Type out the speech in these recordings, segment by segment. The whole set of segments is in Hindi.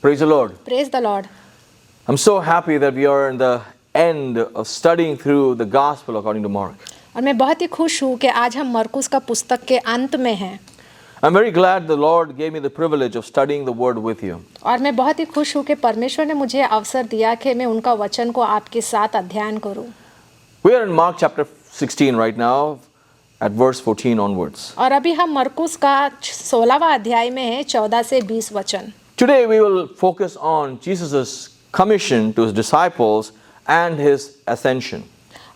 Praise the Lord. Praise the Lord. I'm so happy that we are in the end of studying through the Gospel according to Mark. और मैं बहुत ही खुश हूँ कि आज हम मरकुस का पुस्तक के अंत में हैं। I'm very glad the Lord gave me the privilege of studying the Word with you. और मैं बहुत ही खुश हूँ कि परमेश्वर ने मुझे अवसर दिया कि मैं उनका वचन को आपके साथ अध्ययन करूँ। We are in Mark chapter 16 right now, at verse 14 onwards. और अभी हम मरकुस का 16वां अध्याय में हैं, 14 से 20 वचन। Today we will focus on Jesus' commission to his disciples and his ascension.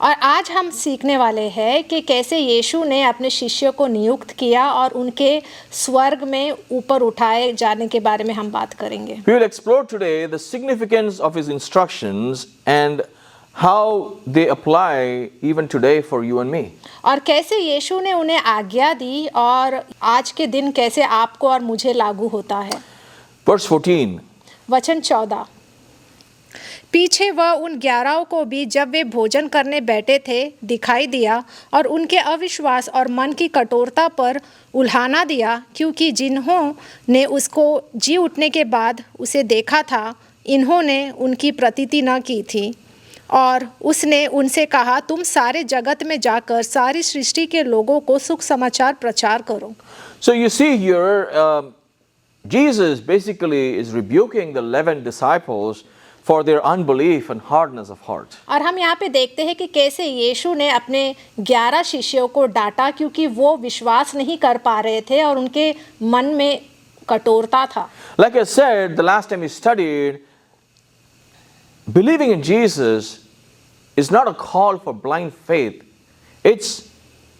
और आज हम सीखने वाले हैं कि कैसे यीशु ने अपने शिष्यों को नियुक्त किया और उनके स्वर्ग में ऊपर उठाए जाने के बारे में हम बात करेंगे। We will explore today the significance of his instructions and how they apply even today for you and me. और कैसे यीशु ने उन्हें आज्ञा दी और आज के दिन कैसे आपको और मुझे लागू होता है। Verse 14. वचन 14। पीछे वह उन 11 को भी जब वे भोजन करने बैठे थे दिखाई दिया और उनके अविश्वास और मन की कठोरता पर उल्हाना दिया, क्योंकि जिन्होंने उसको जी उठने के बाद उसे देखा था इन्होंने उनकी प्रतीति न की थी। और उसने उनसे कहा, तुम सारे जगत में जाकर सारी सृष्टि के लोगों को सुख समाचार प्रचार करो। So you see here, Jesus basically is rebuking the 11 disciples for their unbelief and hardness of heart. और हम यहाँ पे देखते हैं कि कैसे यीशु ने अपने 11 शिष्यों को डांटा, क्योंकि वो विश्वास नहीं कर पा रहे थे और उनके मन में कठोरता था। Like I said, the last time we studied, believing in Jesus is not a call for blind faith. It's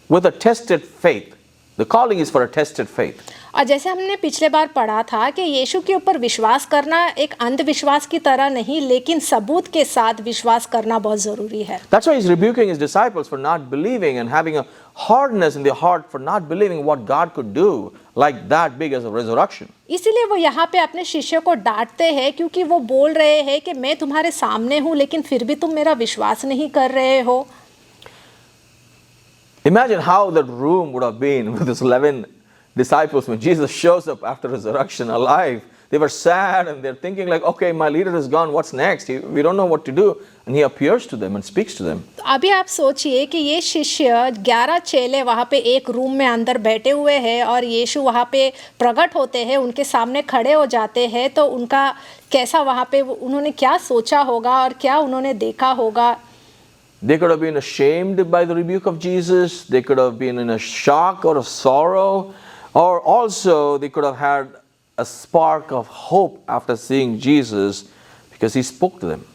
with a tested faith. The calling is for a tested faith. और जैसे हमने पिछले बार पढ़ा था कि यीशु के ऊपर विश्वास करना एक अंधविश्वास की तरह नहीं, लेकिन सबूत के साथ विश्वास करना बहुत ज़रूरी है। That's why he's rebuking his disciples for not believing and having a hardness in their heart for not believing what God could do like that big as a resurrection. इसीलिए वो यहाँ पे अपने शिष्यों को डांटते हैं, क्योंकि वो बोल रहे हैं कि मैं तुम्हारे सामने हूँ लेकिन फिर भी तुम मेरा विश्वास नहीं कर रहे हो। Imagine how that room would have been with his 11 disciples when Jesus shows up after resurrection alive. They were sad and they're thinking like, okay, my leader is gone, what's next? We don't know what to do. And he appears to them and speaks to them. अभी आप सोचिए कि ये शिष्य 11 चेले वहाँ पे एक रूम में अंदर बैठे हुए हैं और यीशु वहाँ पे प्रकट होते हैं, उनके सामने खड़े हो जाते हैं, तो उनका कैसा वहाँ पे उन्होंने क्या सोचा होगा और क्या उन्होंने देखा होगा। They could have been ashamed by the rebuke of Jesus. They could have been in a shock or a sorrow. Or also they could have had a spark of hope after seeing Jesus because he spoke to them.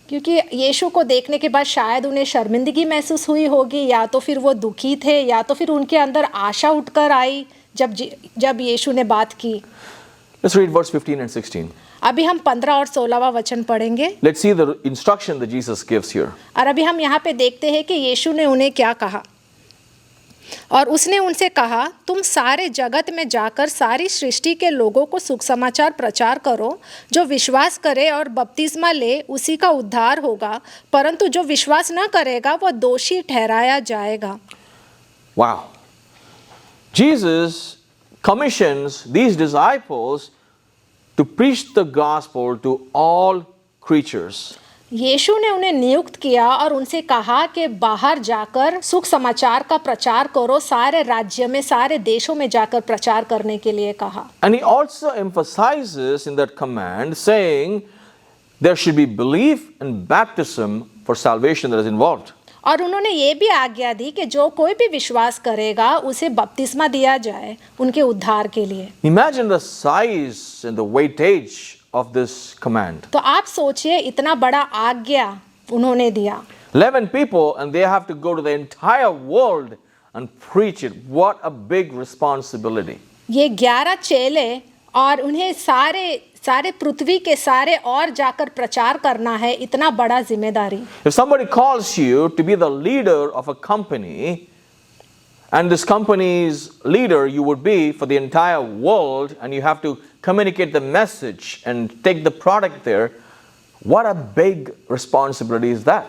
क्योंकि यीशु को देखने के बाद शायद उन्हें शर्मिंदगी महसूस हुई होगी, या तो फिर वो दुखी थे, या तो फिर उनके अंदर आशा उठकर आई जब यीशु ने बात की। Let's read verse 15 and 16. अभी हम 15 और 16वां वचन पढ़ेंगे। Let's see the instruction that Jesus gives here. और अभी हम यहाँ पे देखते हैं कि यीशु ने उन्हें क्या कहा। और उसने उनसे कहा, तुम सारे जगत में जाकर सारी सृष्टि के लोगों को सुख समाचार प्रचार करो। जो विश्वास करे और बपतिस्मा ले उसी का उद्धार होगा, परंतु जो विश्वास न करेगा वह दोषी ठहराया जाएगा। Wow. Jesus commissions these disciples to preach the gospel to all creatures. यीशु ने उन्हें नियुक्त किया और उनसे कहा कि बाहर जाकर सुख समाचार का प्रचार करो, सारे राज्य में सारे देशों में जाकर प्रचार करने के लिए कहा। And he also emphasizes in that command saying there should be belief and baptism for salvation that is involved. और उन्होंने ये भी आज्ञा दी कि जो कोई भी विश्वास करेगा उसे बपतिस्मा दिया जाए उनके उद्धार के लिए। Imagine the size and the weightage of this command. तो आप सोचिए इतना बड़ा आज्ञा उन्होंने दिया। 11 people and they have to go to the entire world and preach it. What a big responsibility. ये 11 चेले और उन्हें सारे पृथ्वी के सारे और जाकर प्रचार करना है, इतना बड़ा जिम्मेदारी। If somebody calls you to be the leader of a company, and this company's leader you would be for the entire world, and you have to communicate the message and take the product there, what a big responsibility is that?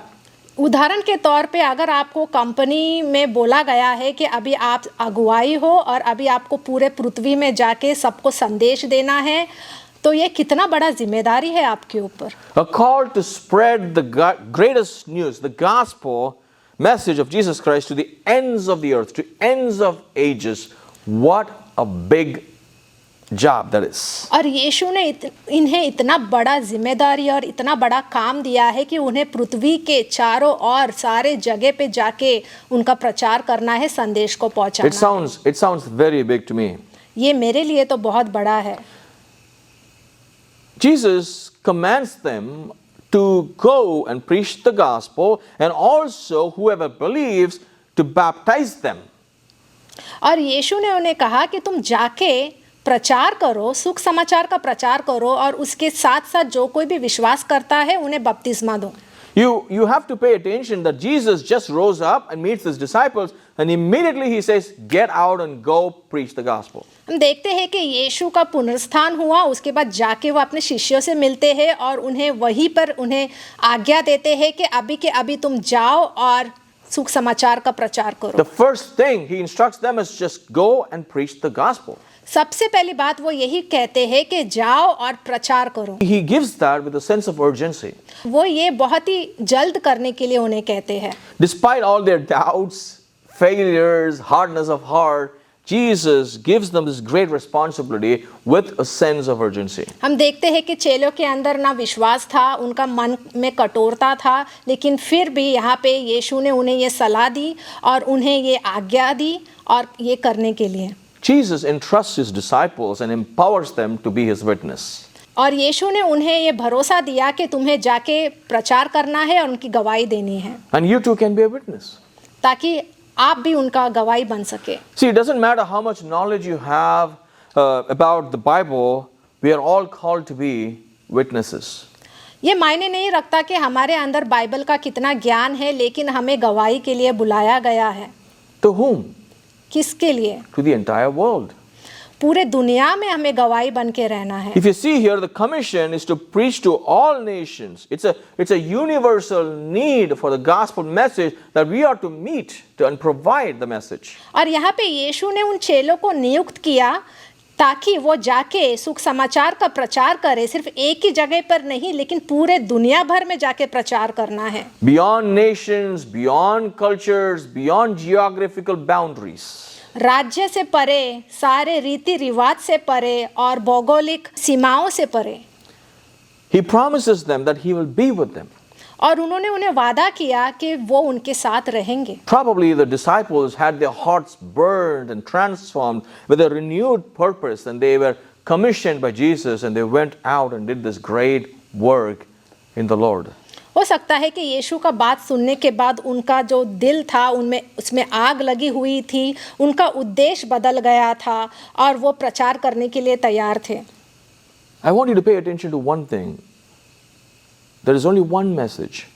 उदाहरण के तौर पे अगर आपको कंपनी में बोला गया है कि अभी आप अगुवाई हो और अभी आपको पूरे पृथ्वी में जाके सबको संदेश देना है, तो ये कितना बड़ा जिम्मेदारी है आपके ऊपर। A call to spread the greatest news, the gospel message of Jesus Christ to the ends of the earth, to ends of ages. What a big job that is. और यीशु ने इन्हें इतना बड़ा जिम्मेदारी और इतना बड़ा काम दिया है कि उन्हें पृथ्वी के चारों ओर सारे जगह पे जाके उनका प्रचार करना है, संदेश को पहुंचाना। It sounds very big to me. ये मेरे लिए तो बहुत बड़ा है। Jesus commands them to go and preach the gospel, and also whoever believes to baptize them. और यीशु ने उन्हें कहा कि तुम जाके प्रचार करो, सुख समाचार का प्रचार करो, और उसके साथ साथ जो कोई भी विश्वास करता है उन्हें बपतिस्मा दो। You have to pay attention that Jesus just rose up and meets his disciples, and immediately he says, "Get out and go preach the gospel." हम देखते हैं कि यीशु का पुनरुत्थान हुआ, उसके बाद जाके वो अपने शिष्यों से मिलते हैं और उन्हें वहीं पर उन्हें आज्ञा देते हैं कि अभी के अभी तुम जाओ और सुख समाचार का प्रचार करो। The first thing he instructs them is just go and preach the gospel. सबसे पहली बात वो यही कहते हैं कि जाओ और प्रचार करो। He gives that with a sense of urgency. वो ये बहुत ही जल्द करने के लिए उन्हें कहते हैं। Despite all their doubts, failures, hardness of heart, Jesus gives them this great responsibility with a sense of urgency. हम देखते हैं कि चेलों के अंदर ना विश्वास था, उनका मन में कठोरता था, लेकिन फिर भी यहाँ पे यीशु ने उन्हें ये सलाह दी और उन्हें ये आज्ञा दी और ये करने के लिए। Jesus entrusts his disciples and empowers them to be his witness. और यीशु ने उन्हें ये भरोसा दिया कि तुम्हें जाके प्रचार करना है और उनकी गवाही देनी है, And you too can be a witness. ताकि आप भी उनका गवाही बन सके। See, it doesn't matter how much knowledge you have about the Bible, we are all called to be witnesses. ये मायने नहीं रखता कि हमारे अंदर बाइबल का कितना ज्ञान है, लेकिन हमें गवाही के लिए बुलाया गया है। To whom? किसके लिए? To the entire world. पूरे दुनिया में हमें गवाही बन के रहना है। If you see here, the commission is to preach to all nations. It's a universal need for the gospel message that we are to meet and provide the message. और यहाँ पे यीशु ने उन चेलों को नियुक्त किया ताकि वो जाके सुख समाचार का प्रचार करे, सिर्फ एक ही जगह पर नहीं लेकिन पूरे दुनिया भर में जाके प्रचार करना है। Beyond nations, beyond cultures, beyond geographical boundaries. राज्य से परे, सारे रीति रिवाज से परे और भौगोलिक सीमाओं से परे। He promises them that he will be with them. और उन्होंने उन्हें वादा किया कि वो उनके साथ रहेंगे। Probably the disciples had their hearts burned and transformed with a renewed purpose, and they were commissioned by Jesus, and they went out and did this great work in the Lord. हो सकता है कि यीशु का बात सुनने के बाद उनका जो दिल था उसमें आग लगी हुई थी, उनका उद्देश्य बदल गया था और वो प्रचार करने के लिए तैयार थे। I want you to pay attention to one thing. There is only one message,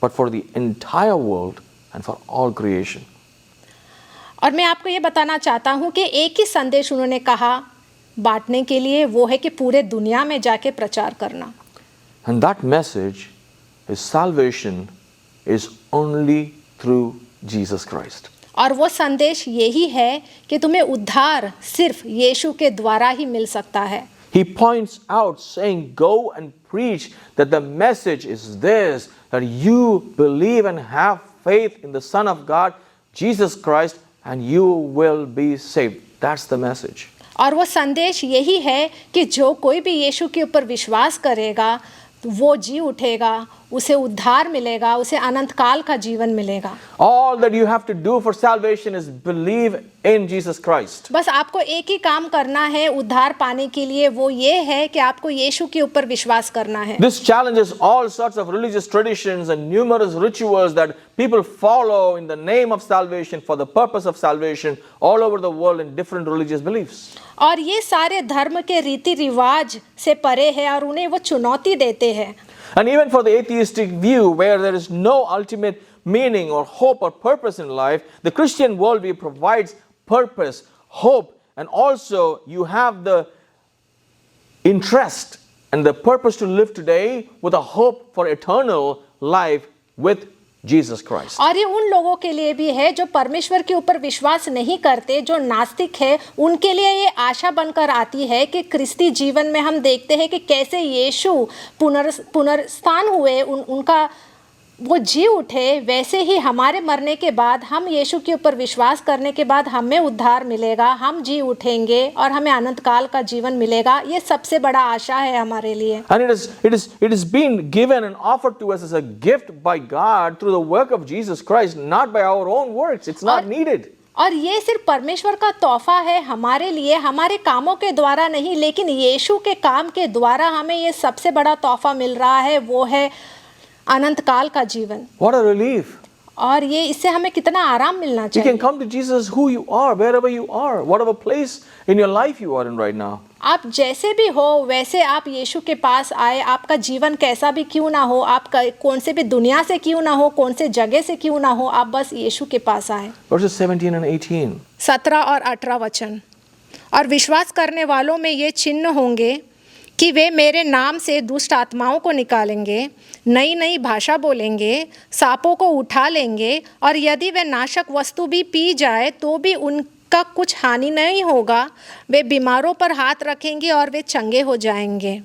but for the entire world and for all creation. और मैं आपको ये बताना चाहता हूँ कि एक ही संदेश उन्होंने कहा बांटने के लिए, वो है कि पूरे दुनिया में जाके प्रचार करना। And that message is salvation is only through Jesus Christ. और वो संदेश यही है कि तुम्हें उद्धार सिर्फ यीशु के द्वारा ही मिल सकता है। He points out saying, go and preach that the message is this, that you believe and have faith in the Son of God, Jesus Christ, and you will be saved. That's the message. और वो संदेश यही है कि जो कोई भी यीशु के ऊपर विश्वास करेगा वो जी उठेगा, उसे उद्धार मिलेगा, उसे अनंत काल का जीवन मिलेगा। All that you have to do for salvation is believe in Jesus Christ. बस आपको एक ही काम करना है उद्धार पाने के लिए, वो ये है कि आपको यीशु के ऊपर विश्वास करना है। This challenges all sorts of religious traditions and numerous rituals that people follow in the name of salvation, for the purpose of salvation, all over the world in different religious beliefs. और ये सारे धर्म के रीति रिवाज से परे है और उन्हें वो चुनौती देते हैं। And even for the atheistic view, where there is no ultimate meaning or hope or purpose in life, the Christian worldview provides purpose, hope, and also you have the interest and the purpose to live today with a hope for eternal life with Jesus Christ. और ये उन लोगों के लिए भी है जो परमेश्वर के ऊपर विश्वास नहीं करते, जो नास्तिक है, उनके लिए ये आशा बनकर आती है कि क्रिस्ती जीवन में हम देखते हैं कि कैसे यीशु पुनरुत्थान हुए, उनका वो जी उठे, वैसे ही हमारे मरने के बाद हम यीशु के ऊपर विश्वास करने के बाद हमें उद्धार मिलेगा, हम जी उठेंगे और हमें अनंत काल का जीवन मिलेगा। ये सबसे बड़ा आशा है हमारे लिए। And it is been given and offered to us as a gift by God through the work of Jesus Christ, not by our own works. It's not needed. और ये सिर्फ परमेश्वर का तोहफा है हमारे लिए, हमारे कामों के द्वारा नहीं, लेकिन यीशु के काम के द्वारा हमें ये सबसे बड़ा तोहफा मिल रहा है, वो है अनंत काल का जीवन। What a relief. और ये इससे हमें कितना आराम मिलना You चाहिए। can come to Jesus who you are, wherever you are, whatever place in your life you are in right now. आप जैसे भी हो वैसे आप यीशु के पास आए, आपका जीवन कैसा भी क्यों ना हो, आप कौन से भी दुनिया से क्यों ना हो, कौन से जगह से क्यों ना हो, आप बस यीशु के पास आए। Verses 17 and 18. 17 और 18 वचन। और विश्वास करने वालों में ये चिन्ह होंगे कि वे मेरे नाम से दुष्ट आत्माओं को निकालेंगे, नई नई भाषा बोलेंगे, सांपों को उठा लेंगे, और यदि वे नाशक वस्तु भी पी जाए तो भी उनका कुछ हानि नहीं होगा, वे बीमारों पर हाथ रखेंगे और वे चंगे हो जाएंगे।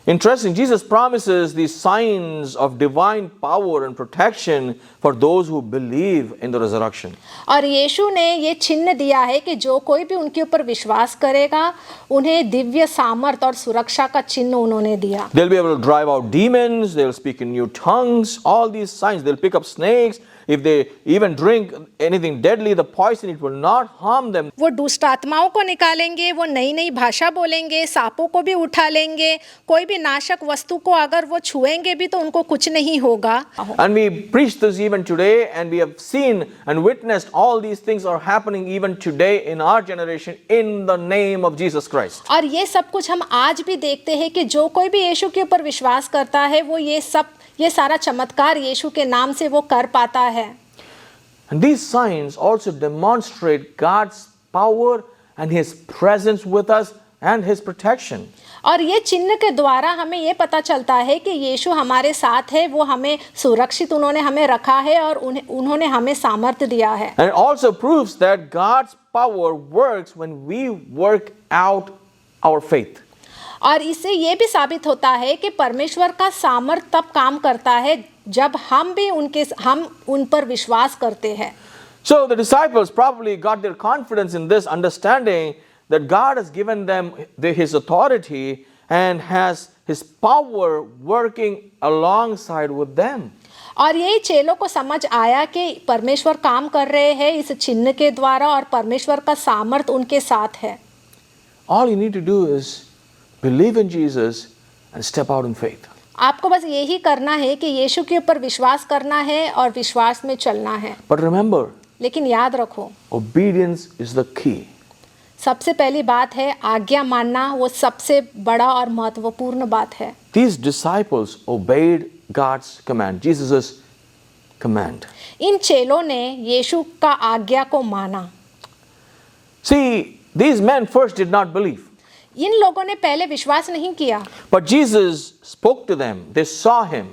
Interesting, Jesus promises these signs of divine power and protection for those who believe in the resurrection. और यीशु ने ये चिन्ह दिया है कि जो कोई भी उनके ऊपर विश्वास करेगा, उन्हें दिव्य सामर्थ और सुरक्षा का चिन्ह उन्होंने दिया। They'll be able to drive out demons, they'll speak in new tongues, all these signs. They'll pick up snakes. If they even drink anything deadly, the poison, it will not harm them. वो दुष्ट आत्माओं को निकालेंगे, वो नई नई भाषा बोलेंगे, सांपों को भी उठा लेंगे, कोई भी नाशक वस्तु को अगर वो छुएंगे भी तो उनको कुछ नहीं होगा। And we preach this even today, and we have seen and witnessed all these things are happening even today in our generation in the name of Jesus Christ. और ये सब कुछ हम आज भी देखते हैं कि जो कोई भी यीशु के ऊपर विश्वास करता है वो ये सारा चमत्कार यीशु के नाम से वो कर पाता है। And these signs also demonstrate God's power and His presence with us and His protection. और ये चिन्ह के द्वारा हमें ये पता चलता है कि यीशु हमारे साथ है, वो हमें सुरक्षित उन्होंने हमें रखा है और उन्होंने हमें सामर्थ्य दिया है। And it also proves that God's power works when we work out our faith. और इससे ये भी साबित होता है कि परमेश्वर का सामर्थ तब काम करता है जब हम उन पर विश्वास करते हैं। So the disciples probably got their confidence in this, understanding that God has given them His authority and has His power working alongside with them. और यही चेलों को समझ आया कि परमेश्वर काम कर रहे हैं इस चिन्ह के द्वारा और परमेश्वर का सामर्थ उनके साथ है। All you need to do is believe in Jesus and step out in faith. आपको बस यही करना है कि यीशु के ऊपर विश्वास करना है और विश्वास में चलना है। But remember, लेकिन याद रखो, obedience is the key. सबसे पहली बात है आज्ञा मानना, वो सबसे बड़ा और महत्वपूर्ण बात है। These disciples obeyed God's command, Jesus' command. इन चेलों ने यीशु का आज्ञा को माना। See, these men first did not believe. इन लोगों ने पहले विश्वास नहीं किया, But Jesus spoke to them. They saw Him.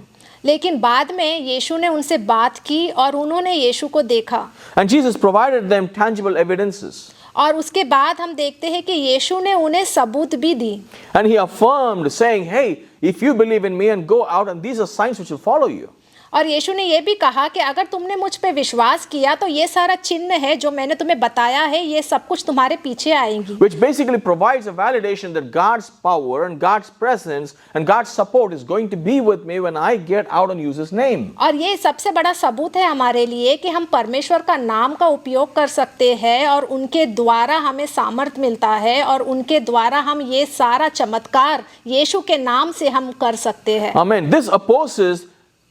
लेकिन बाद में यीशु ने उनसे बात की और उन्होंने यीशु को देखा। And Jesus provided them tangible evidences. और उसके बाद हम देखते हैं कि यीशु ने उन्हें सबूत भी दी। And He affirmed, saying, hey, if you believe in me and go out, and these are signs which will follow you. और यीशु ने ये भी कहा कि अगर तुमने मुझ पे विश्वास किया तो ये सारा चिन्ह है जो मैंने तुम्हें बताया है, ये सब कुछ तुम्हारे पीछे आएंगी। Which basically provides a validation that God's power and God's presence and God's support is going to be with me when I get out and use His name. और ये सबसे बड़ा सबूत है हमारे लिए कि हम परमेश्वर का नाम का उपयोग कर सकते हैं और उनके द्वारा हमें सामर्थ मिलता है और उनके द्वारा हम ये सारा चमत्कार यीशु के नाम से हम कर सकते हैं। Amen. This opposes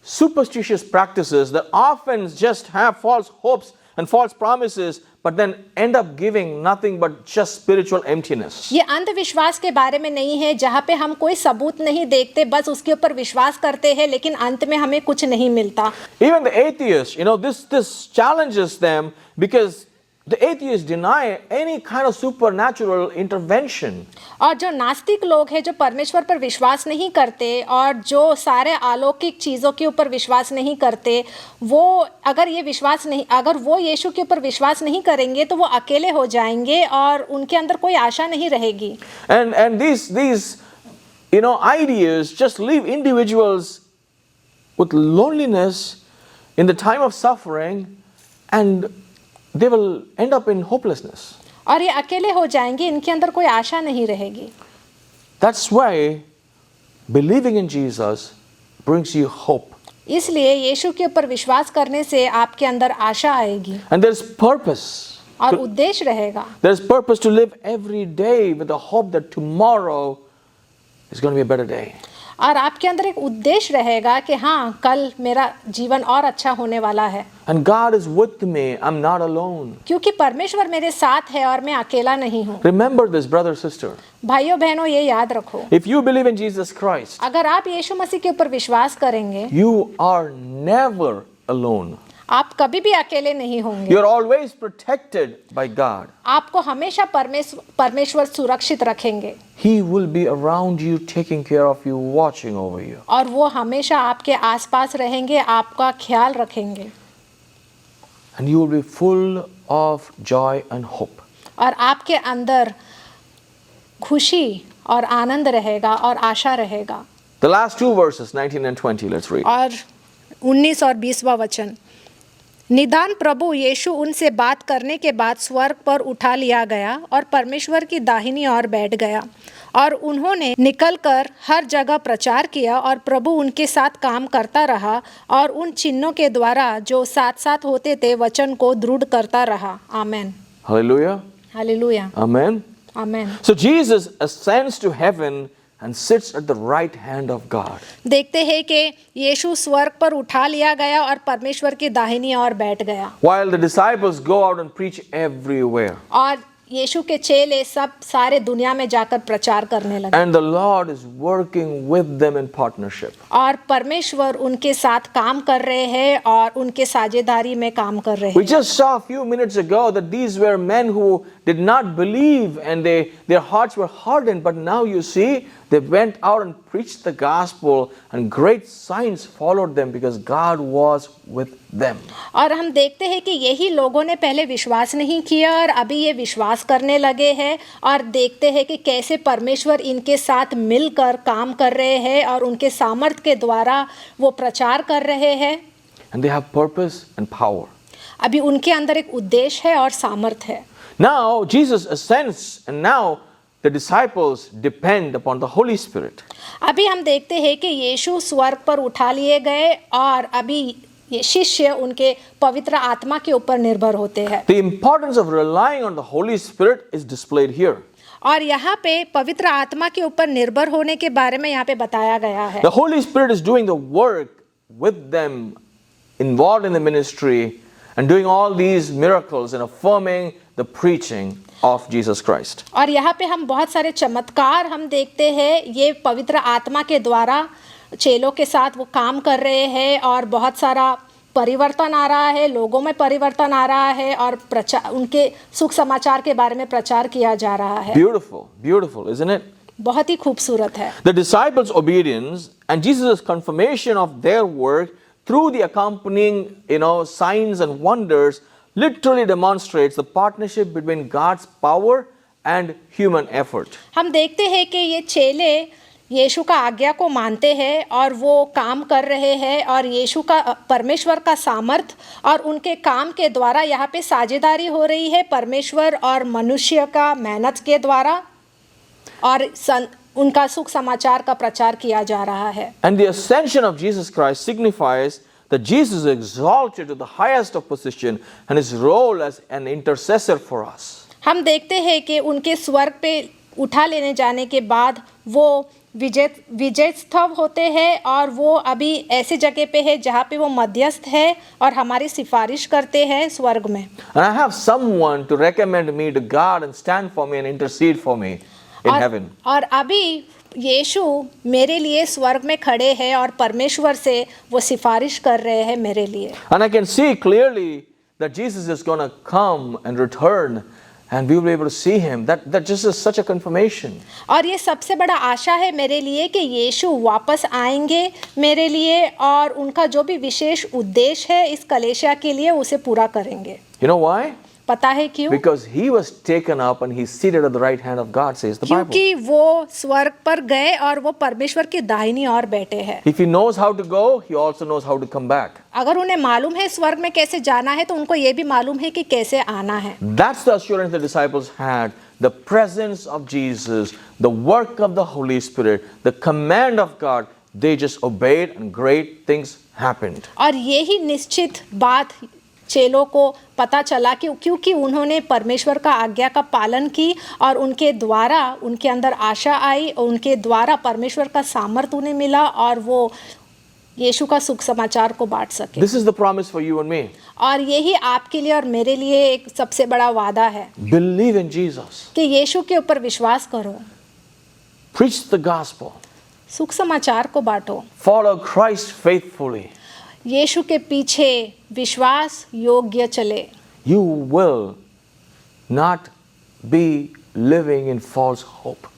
superstitious practices that often just have false hopes and false promises, but then end up giving nothing but just spiritual emptiness. ये अंधविश्वास के बारे में नहीं है जहाँ पे हम कोई सबूत नहीं देखते, बस उसके ऊपर विश्वास करते हैं लेकिन अंत में हमें कुछ नहीं मिलता। Even the atheists, this challenges them because the atheists deny any kind of supernatural intervention. और जो नास्तिक लोग हैं, जो परमेश्वर पर विश्वास नहीं करते और जो सारे अलौकिक चीज़ों के ऊपर विश्वास नहीं करते, वो अगर वो यीशु के ऊपर विश्वास नहीं करेंगे तो वो अकेले हो जाएंगे और उनके अंदर कोई आशा नहीं रहेगी। And these ideas just leave individuals with loneliness in the time of suffering, and they will end up in hopelessness. और ये अकेले हो जाएंगे, इनके अंदर कोई आशा नहीं रहेगी। That's why believing in Jesus brings you hope. इसलिए यीशु के ऊपर विश्वास करने से आपके अंदर आशा आएगी And there's purpose. और उद्देश्य रहेगा। There's purpose to live every day with the hope that tomorrow is going to be a better day. और आपके अंदर एक उद्देश्य रहेगा कि हाँ, कल मेरा जीवन और अच्छा होने वाला है। And God is with me. I'm not alone. क्योंकि परमेश्वर मेरे साथ है और मैं अकेला नहीं हूँ। Remember this, brother, sister. भाइयों बहनों, ये याद रखो, If you believe in Jesus Christ, अगर आप यीशु मसीह के ऊपर विश्वास करेंगे, you are never alone. आप कभी भी अकेले नहीं होंगे। You're always protected by God. आपको हमेशा परमेश्वर सुरक्षित रखेंगे He will be around you, taking care of you, watching over you. और वो हमेशा आपके आसपास रहेंगे, आपका ख्याल रखेंगे And you will be full of joy and hope. और आपके अंदर खुशी और आनंद रहेगा और आशा रहेगा। The last two verses, 19 and 20, let's read. और 19 और 20वां वचन। निदान प्रभु यीशु उनसे बात करने के बाद स्वर्ग पर उठा लिया गया और परमेश्वर की दाहिनी ओर बैठ गया, और उन्होंने निकलकर हर जगह प्रचार किया और प्रभु उनके साथ काम करता रहा और उन चिन्हों के द्वारा जो साथ साथ होते थे वचन को दृढ़ करता रहा। आमेन। Hallelujah. Hallelujah. Amen. Amen. So Jesus ascends to heaven and sits at the right hand of God. देखते हैं कि यीशु स्वर्ग पर उठा लिया गया और परमेश्वर की दाहिनी ओर बैठ गया, While the disciples go out and preach everywhere. और यीशु के चेले सब सारे दुनिया में जाकर प्रचार करने लगे, And the Lord is working with them in partnership. और परमेश्वर उनके साथ काम कर रहे हैं और उनके साझेदारी में काम कर रहे We हैं। just saw a few minutes ago that these were men who did not believe and their hearts were hardened, but now you see they went out and preached the gospel and great signs followed them because God was with them. और हम देखते हैं कि यही लोगों ने पहले विश्वास नहीं किया और अभी ये विश्वास करने लगे हैं, और देखते हैं कि कैसे परमेश्वर इनके साथ मिलकर काम कर रहे हैं और उनके सामर्थ्य के द्वारा वो प्रचार कर रहे हैं। And they have purpose and power. अभी उनके अंदर एक उद्देश्य है और सामर्थ्य है। Now Jesus ascends and now the disciples depend upon the Holy Spirit. अभी हम देखते हैं कि यीशु स्वर्ग पर उठा लिए गए और अभी ये शिष्य उनके पवित्र आत्मा के ऊपर निर्भर होते हैं। The importance of relying on the Holy Spirit is displayed here. और यहाँ पे पवित्र आत्मा के ऊपर निर्भर होने के बारे में यहाँ पे बताया गया है। The Holy Spirit is doing the work with them, involved in the ministry and doing all these miracles and affirming the preaching of Jesus Christ. और यहाँ पे हम बहुत सारे चमत्कार हम देखते हैं, ये पवित्र आत्मा के द्वारा चेलों के साथ वो काम कर रहे हैं और बहुत सारा परिवर्तन आ रहा है, लोगों में परिवर्तन आ रहा है और प्रचार, उनके सुख समाचार के बारे में प्रचार किया जा रहा है। Beautiful, beautiful, isn't it? बहुत ही खूबसूरत है। The disciples' obedience and Jesus' confirmation of their work through the accompanying, signs and wonders literally demonstrates the partnership between God's power and human effort. हम देखते हैं कि ये चेले यीशु का आज्ञा को मानते हैं और वो काम कर रहे हैं, और यीशु का परमेश्वर का सामर्थ और उनके काम के द्वारा यहाँ पे साझेदारी हो रही है परमेश्वर और मनुष्य का मेहनत के द्वारा, और उनका सुख समाचार का प्रचार किया जा रहा है। And the ascension of Jesus Christ signifies that Jesus is exalted to the highest of position and his role as an intercessor for us. हम देखते हैं कि उनके स्वर्ग पे उठा लेने जाने के बाद वो विजय स्तव होते हैं, और वो अभी ऐसी जगह पे है जहाँ पे वो मध्यस्थ है और हमारी सिफारिश करते हैं स्वर्ग में। And I have someone to recommend me to God and stand for me and intercede for me in heaven. और अभी यीशु मेरे लिए स्वर्ग में खड़े हैं और परमेश्वर से वो सिफारिश कर रहे हैं मेरे लिए। And I can see clearly that Jesus is going to come and return and we will be able to see him. That just is such a confirmation. और ये सबसे बड़ा आशा है मेरे लिए कि यीशु वापस आएंगे मेरे लिए और उनका जो भी विशेष उद्देश्य है इस कलीसिया के लिए उसे पूरा करेंगे. You know why? पता है क्यों? Because he was taken up and he's seated at the right hand of God, says the Bible. क्योंकि वो स्वर्ग पर गए और वो परमेश्वर की दाहिनी ओर बैठे हैं. If he knows how to go, he also knows how to come back. अगर उन्हें मालूम है स्वर्ग में कैसे जाना है तो उनको ये भी मालूम है कि कैसे आना है. That's the assurance the disciples had. The presence of Jesus, the work of the Holy Spirit, the command of God, they just obeyed and great things happened. और यही निश्चित बात चेलों को पता चला कि क्योंकि उन्होंने परमेश्वर का आज्ञा का पालन की और उनके द्वारा उनके अंदर आशा आई और उनके द्वारा परमेश्वर का सामर्थ्य उन्हें मिला और वो यीशु का सुख समाचार को बांट सके. This is the promise for you and me. और यही आपके लिए और मेरे लिए एक सबसे बड़ा वादा है. Believe in Jesus. कि यीशु के ऊपर विश्वास करो. Preach the gospel. सुख समाचार को बांटो. Follow Christ faithfully. यीशु के पीछे विश्वास योग्य चले. You will not be living in false hope.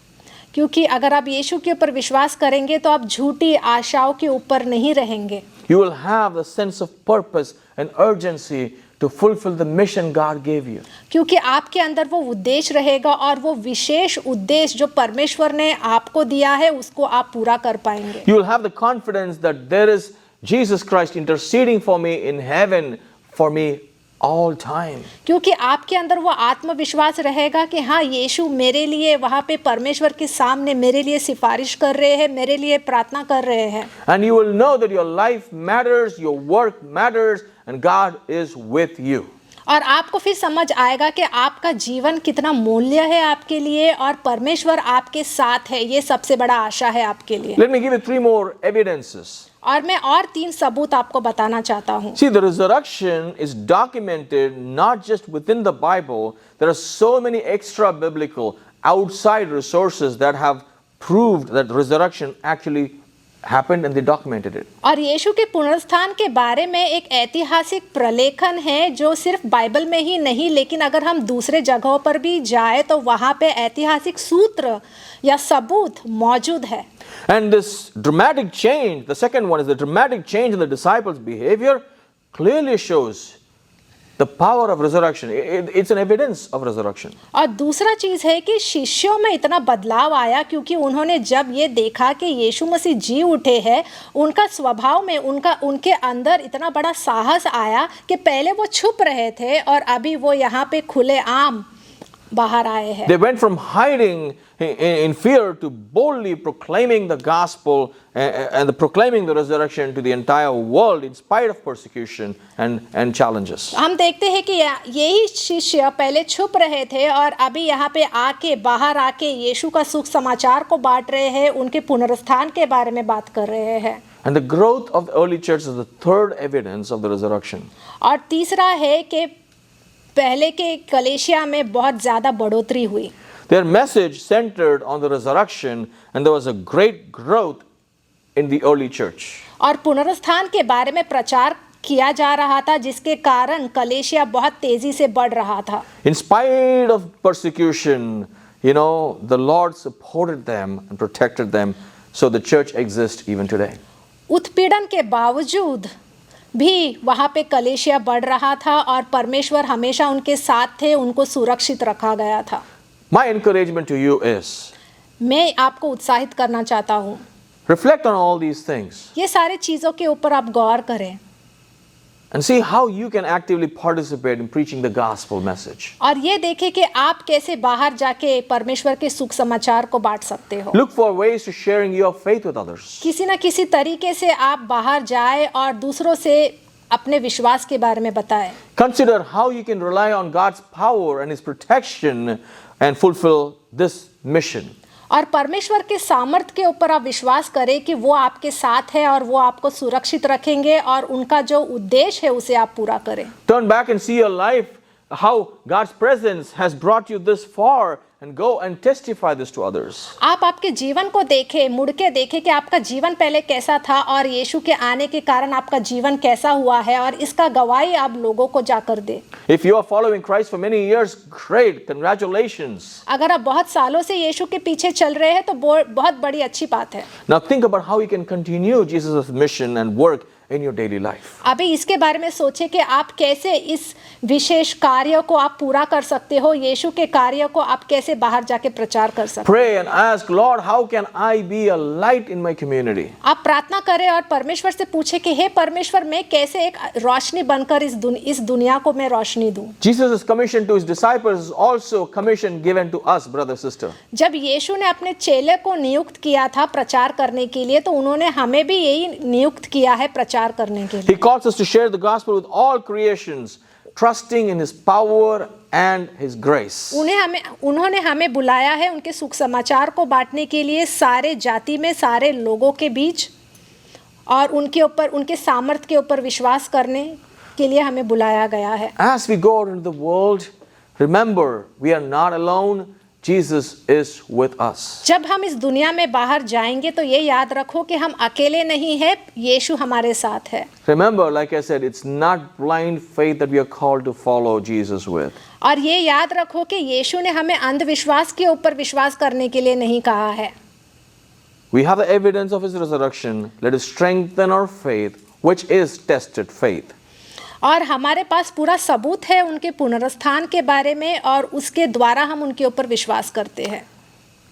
क्योंकि अगर आप यीशु के ऊपर विश्वास करेंगे तो आप झूठी आशाओं के ऊपर नहीं रहेंगे. You will have the sense of purpose and urgency to fulfill the mission God gave you. क्योंकि आपके अंदर वो उद्देश्य रहेगा और वो विशेष उद्देश्य जो परमेश्वर ने आपको दिया है उसको आप पूरा कर पाएंगे. You will have the confidence that there is Jesus Christ interceding for me in heaven for me all time. क्योंकि आपके अंदर वो आत्मविश्वास रहेगा कि हाँ यीशु मेरे लिए वहाँ पे परमेश्वर के सामने मेरे लिए सिफारिश कर रहे हैं, मेरे लिए प्रार्थना कर रहे हैं. And you will know that your life matters, your work matters, and God is with you. और आपको फिर समझ आएगा कि आपका जीवन कितना मूल्य है आपके लिए और परमेश्वर आपके साथ है. ये सबसे बड़ा आशा है आपके लिए. Let me give you 3 more evidences. और मैं और 3 सबूत आपको बताना चाहता हूँ. See, the resurrection is documented not just within the Bible. There are so many extra biblical outside resources that have proved that resurrection actually happened and they documented it. और यीशु के पुनरुत्थान के बारे में एक ऐतिहासिक प्रलेखन है जो सिर्फ बाइबल में ही नहीं लेकिन अगर हम दूसरे जगहों पर भी जाए तो वहाँ पे ऐतिहासिक सूत्र या सबूत मौजूद है. And this dramatic change, the second one is the dramatic change in the disciples' behavior clearly shows the power of resurrection. It's an evidence of resurrection. और दूसरा चीज है कि शिष्यों में इतना बदलाव आया क्योंकि उन्होंने जब ये देखा कि यीशु मसीह जी उठे हैं उनका स्वभाव में उनके अंदर इतना बड़ा साहस आया कि पहले वो छुप रहे थे और अभी वो यहाँ पे खुले आम बाहर आए हैं. They went from hiding in fear to boldly proclaiming the gospel and proclaiming the resurrection to the entire world in spite of persecution and challenges. हम देखते हैं कि यही शिष्य पहले छुप रहे थे और अभी यहाँ पे आके बाहर आके यीशु का सुख समाचार को बांट रहे हैं, उनके पुनरुत्थान के बारे में बात कर रहे हैं. And the growth of the early church is the third evidence of the resurrection. और तीसरा है कि पहले के कलीसिया में बहुत ज़्यादा बढ़ोतरी हुई. Their message centered on the resurrection and there was a great growth in the early church. और पुनरुत्थान के बारे में प्रचार किया जा रहा था जिसके कारण कलीसिया बहुत तेजी से बढ़ रहा था. In spite of persecution, you know, the Lord supported them and protected them, so the church exists even today. उत्पीड़न के बावजूद भी वहाँ पे कलीसिया बढ़ रहा था और परमेश्वर हमेशा उनके साथ थे, उनको सुरक्षित रखा गया था. My encouragement to you is, मैं आपको उत्साहित करना चाहता हूँ. reflect on all these things ये सारे चीज़ों के ऊपर आप गौर करें and see how you can actively participate in preaching the gospel message. और ये देखें कि आप कैसे बाहर जाके परमेश्वर के सुख समाचार को बांट सकते हो. Look for ways to sharing your faith with others. किसी ना किसी तरीके से आप बाहर जाए और दूसरों से अपने विश्वास के बारे में बताएं. Consider how you can rely on God's power and His protection and fulfill this mission. और परमेश्वर के सामर्थ्य के ऊपर आप विश्वास करें कि वो आपके साथ है और वो आपको सुरक्षित रखेंगे और उनका जो उद्देश्य है उसे आप पूरा करें. Turn back and see your life, how God's presence has brought you this far and go and testify this to others. आप आपके जीवन को देखें, मुड़ के देखें कि आपका जीवन पहले कैसा था और यीशु के आने के कारण आपका जीवन कैसा हुआ है, और इसका गवाही आप लोगों को जाकर दे। If you are following Christ for many years, great, congratulations. अगर आप बहुत सालों से यीशु के पीछे चल रहे हैं तो बहुत बड़ी अच्छी बात है। Now think about how you can continue Jesus' mission and work in your daily life. अभी इसके बारे में सोचें कि आप कैसे इस विशेष कार्य को आप पूरा कर सकते हो, यीशु के कार्य को आप कैसे बाहर जाके प्रचार कर सकते हो। Pray and ask, Lord, how can I be a light in my community? आप प्रार्थना करें और परमेश्वर से पूछें कि हे परमेश्वर, मैं कैसे एक रोशनी बनकर इस दुनिया को मैं रोशनी दूं। Jesus' commission to his disciples is also commission given to us, brother, sister. जब यीशु ने अपने चेले को नियुक्त किया था प्रचार करने के लिए, तो उन्होंने हमें भी यही नियुक्त किया है प्रचार करने के लिए। He calls us to share the gospel with all creations, trusting in his power and his grace. उन्होंने हमें बुलाया है उनके सुख समाचार को बांटने के लिए सारे जाति में, सारे लोगों के बीच, और उनके ऊपर, उनके सामर्थ्य के ऊपर विश्वास करने के लिए हमें बुलाया गया है। As we go out into the world, remember we are not alone. Jesus is with us. जब हम इस दुनिया में बाहर जाएंगे तो ये याद रखो कि हम अकेले नहीं हैं, यीशु हमारे साथ है। Remember, like I said, it's not blind faith that we are called to follow Jesus with. और ये याद रखो कि यीशु ने हमें अंधविश्वास के ऊपर विश्वास करने के लिए नहीं कहा है। We have the evidence of his resurrection. Let us strengthen our faith, which is tested faith. और हमारे पास पूरा सबूत है उनके पुनरुत्थान के बारे में, और उसके द्वारा हम उनके ऊपर विश्वास करते हैं।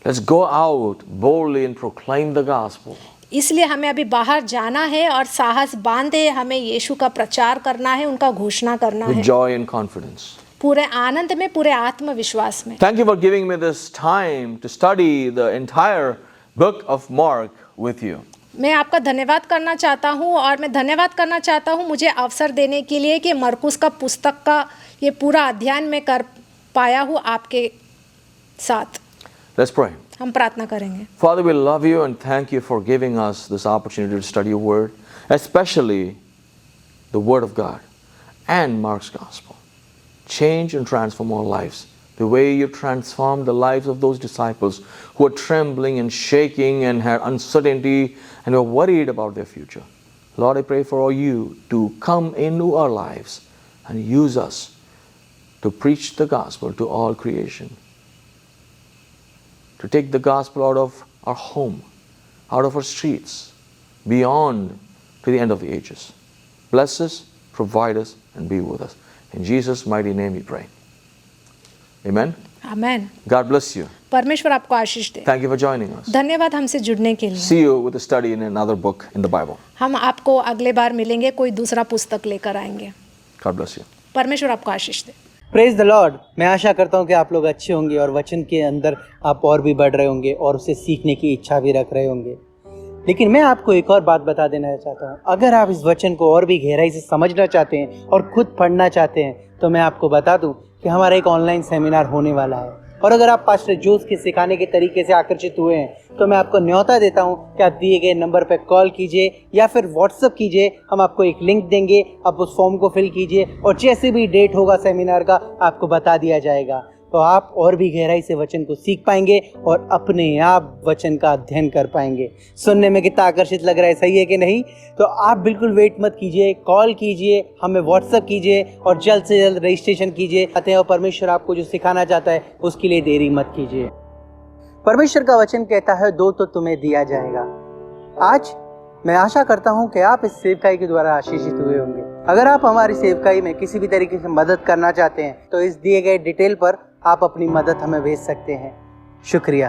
Let's go out boldly and proclaim the gospel. इसलिए हमें अभी बाहर जाना है और साहस बांधे हमें यीशु का प्रचार करना है, उनका घोषणा करना With है, joy and confidence. पूरे आनंद में, पूरे आत्मविश्वास में। Thank you for giving me this time to study the entire book of Mark with you. मैं आपका धन्यवाद करना चाहता हूँ, और मैं धन्यवाद करना चाहता हूँ मुझे अवसर देने के लिए कि मरकुस का पुस्तक का ये पूरा अध्ययन मैं कर पाया हूँ आपके साथ। Let's pray. हम प्रार्थना करेंगे। Father, we love you and thank you for giving us this opportunity to study your word, especially the word of God and Mark's gospel. Change and transform our lives. The way you transformed the lives of those disciples who were trembling and shaking and had uncertainty and were worried about their future. Lord, I pray for you to come into our lives and use us to preach the gospel to all creation. To take the gospel out of our home, out of our streets, beyond to the end of the ages. Bless us, provide us, and be with us. In Jesus' mighty name we pray. Amen. Amen. God bless you. परमेश्वर आपको आशीष दे। Thank you for joining us. धन्यवाद हमसे जुड़ने के लिए। See you with a study in another book in the Bible. हम आपको अगले बार मिलेंगे, कोई दूसरा पुस्तक लेकर आएंगे। God bless you. परमेश्वर आपको आशीष दे। Praise the lord. मैं आशा करता हूँ कि आप लोग अच्छे होंगे और वचन के अंदर आप और भी बढ़ रहे होंगे और उसे सीखने की इच्छा भी रख रहे होंगे। लेकिन मैं आपको एक और बात बता देना चाहता हूँ, अगर आप इस वचन को और भी गहराई से समझना चाहते हैं और खुद पढ़ना चाहते हैं, तो मैं आपको बता दूं कि हमारा एक ऑनलाइन सेमिनार होने वाला है। और अगर आप पास्टर जोस के सिखाने के तरीके से आकर्षित हुए हैं, तो मैं आपको न्योता देता हूं कि आप दिए गए नंबर पर कॉल कीजिए या फिर व्हाट्सएप कीजिए। हम आपको एक लिंक देंगे, आप उस फॉर्म को फिल कीजिए और जैसे भी डेट होगा सेमिनार का आपको बता दिया जाएगा। तो आप और भी गहराई से वचन को सीख पाएंगे और अपने आप वचन का अध्ययन कर पाएंगे। सुनने में कितना आकर्षित लग रहा है, सही है कि नहीं? तो आप बिल्कुल वेट मत कीजिए, कॉल कीजिए, हमें व्हाट्सएप कीजिए और जल्द से जल्द रजिस्ट्रेशन कीजिए। आते हैं और परमेश्वर आपको जो सिखाना चाहता है उसके लिए देरी मत कीजिए। परमेश्वर का वचन कहता है, दो तो तुम्हें दिया जाएगा। आज मैं आशा करता हूं कि आप इस सेवकाई के द्वारा आशीषित हुए होंगे। अगर आप हमारी सेवकाई में किसी भी तरीके से मदद करना चाहते हैं तो इस दिए गए डिटेल पर आप अपनी मदद हमें भेज सकते हैं। शुक्रिया।